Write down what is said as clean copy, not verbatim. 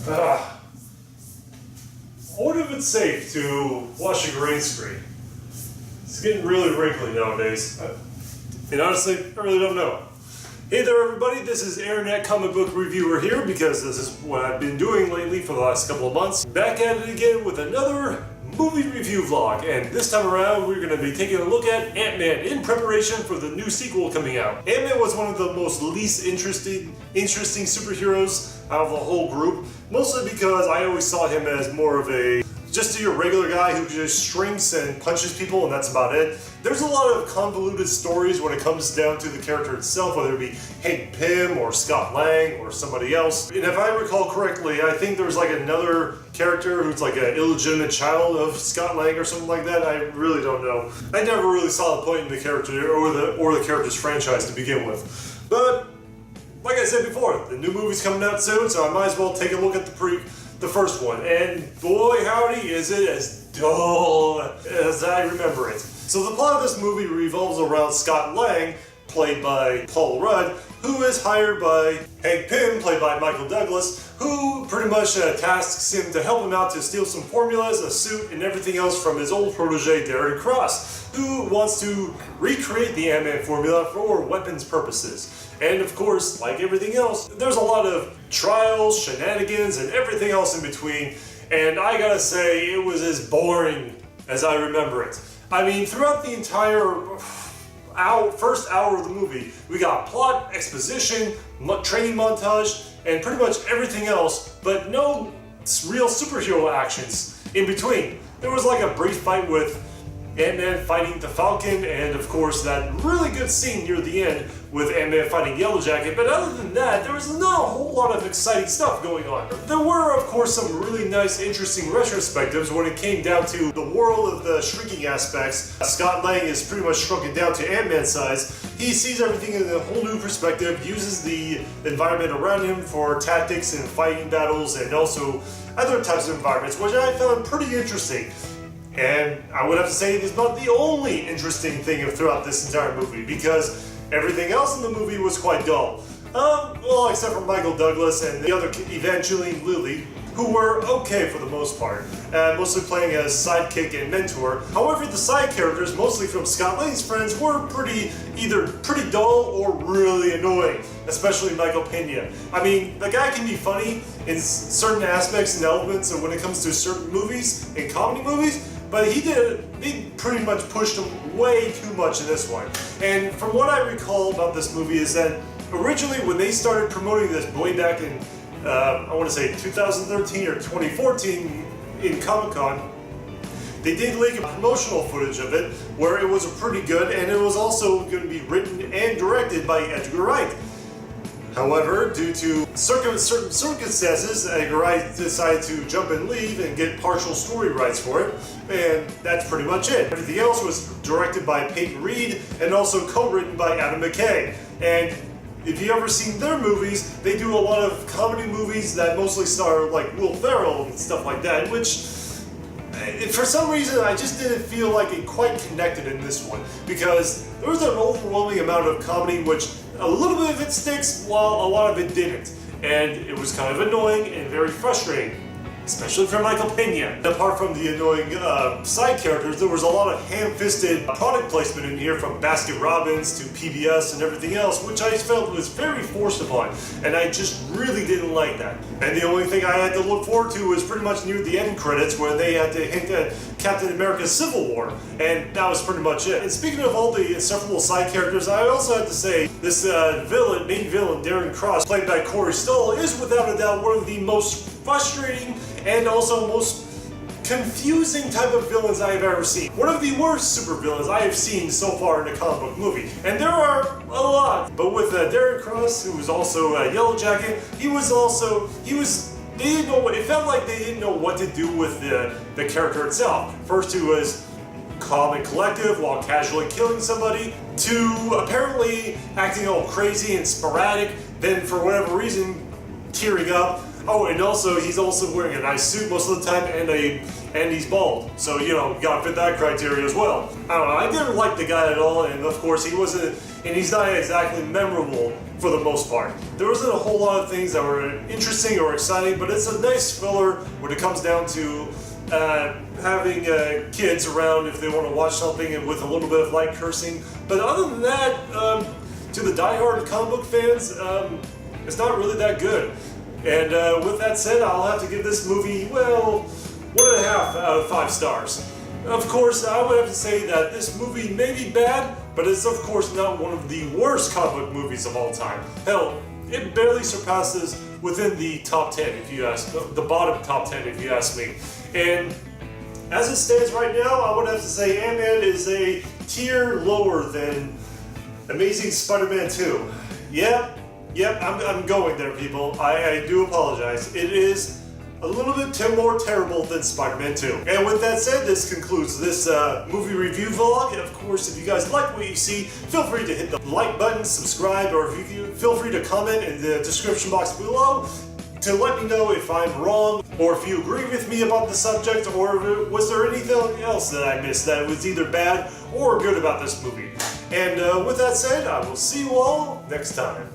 I wonder if it's safe to watch a green screen. It's getting really wrinkly nowadays. And honestly, I really don't know. Hey there everybody, this is Internet Comic Book Reviewer here because this is what I've been doing lately for the last couple of months. Back at it again with another movie review vlog, and this time around we're going to be taking a look at Ant-Man in preparation for the new sequel coming out. Ant-Man was one of the most least interesting superheroes out of the whole group, mostly because I always saw him as more of just your regular guy who just shrinks and punches people and that's about it. There's a lot of convoluted stories when it comes down to the character itself, whether it be Hank Pym or Scott Lang or somebody else. And if I recall correctly, I think there's like another character who's like an illegitimate child of Scott Lang or something like that. I really don't know. I never really saw the point in the character or the character's franchise to begin with. But like I said before, the new movie's coming out soon, so I might as well take a look at the first one, and boy howdy is it as dull as I remember it. So the plot of this movie revolves around Scott Lang, played by Paul Rudd, who is hired by Hank Pym, played by Michael Douglas, who pretty much tasks him to help him out to steal some formulas, a suit, and everything else from his old protege Darren Cross, who wants to recreate the Ant-Man formula for weapons purposes. And of course, like everything else, there's a lot of trials, shenanigans, and everything else in between, and I gotta say, it was as boring as I remember it. I mean, throughout the entire first hour of the movie, we got plot, exposition, training montage, and pretty much everything else, but no real superhero actions in between. There was like a brief fight with Ant-Man fighting the Falcon, and of course that really good scene near the end with Ant-Man fighting Yellow Jacket, but other than that, there was not a whole lot of exciting stuff going on. There were, of course, some really nice, interesting retrospectives when it came down to the world of the shrinking aspects. Scott Lang is pretty much shrunken down to Ant-Man size. He sees everything in a whole new perspective, uses the environment around him for tactics and fighting battles, and also other types of environments, which I found pretty interesting. And I would have to say it is not the only interesting thing throughout this entire movie, because everything else in the movie was quite dull. Well, except for Michael Douglas and the other Evangeline Lilly, who were okay for the most part, mostly playing as sidekick and mentor. However, the side characters, mostly from Scott Lang's friends, were either pretty dull or really annoying, especially Michael Pena. I mean, the guy can be funny in certain aspects and elements when it comes to certain movies, and comedy movies, but he pretty much pushed him way too much in this one. And from what I recall about this movie is that originally when they started promoting this way back in, I want to say 2013 or 2014 in Comic-Con, they did leak a promotional footage of it where it was pretty good, and it was also going to be written and directed by Edgar Wright. However, due to certain circumstances, Edgar Wright decided to jump and leave and get partial story rights for it, and that's pretty much it. Everything else was directed by Peyton Reed and also co-written by Adam McKay. And if you've ever seen their movies, they do a lot of comedy movies that mostly star like Will Ferrell and stuff like that, which for some reason I just didn't feel like it quite connected in this one, because there was an overwhelming amount of comedy which a little bit of it sticks while a lot of it didn't, and it was kind of annoying and very frustrating, especially for Michael Pena. Apart from the annoying side characters, there was a lot of ham-fisted product placement in here, from Baskin-Robbins to PBS and everything else, which I felt was very forced upon, and I just really didn't like that. And the only thing I had to look forward to was pretty much near the end credits, where they had to hint at Captain America's Civil War, and that was pretty much it. And speaking of all the insufferable side characters, I also have to say this main villain, Darren Cross, played by Corey Stoll, is without a doubt one of the most frustrating and also most confusing type of villains I have ever seen. One of the worst supervillains I have seen so far in a comic book movie, and there are a lot. But with Darren Cross, who was also a Yellow Jacket, it felt like they didn't know what to do with the character itself. First, he was calm and collective while casually killing somebody, to apparently acting all crazy and sporadic, then for whatever reason tearing up. Oh, and also he's also wearing a nice suit most of the time, and he's bald. So you know, you gotta fit that criteria as well. I don't know. I didn't like the guy at all, and of course he wasn't, and he's not exactly memorable for the most part. There wasn't a whole lot of things that were interesting or exciting, but it's a nice filler when it comes down to having kids around if they want to watch something and with a little bit of light cursing. But other than that, to the diehard comic book fans, it's not really that good. And with that said, I'll have to give this movie, well, 1.5 out of 5 stars. Of course, I would have to say that this movie may be bad, but it's of course not one of the worst comic book movies of all time. Hell, it barely surpasses within the top 10 if you ask, the bottom top 10 if you ask me. And as it stands right now, I would have to say Ant-Man is a tier lower than Amazing Spider-Man 2. Yep, I'm going there, people. I do apologize. It is a little bit more terrible than Spider-Man 2. And with that said, this concludes this movie review vlog. And of course, if you guys like what you see, feel free to hit the like button, subscribe, or if you feel free to comment in the description box below to let me know if I'm wrong, or if you agree with me about the subject, or was there anything else that I missed that was either bad or good about this movie. And with that said, I will see you all next time.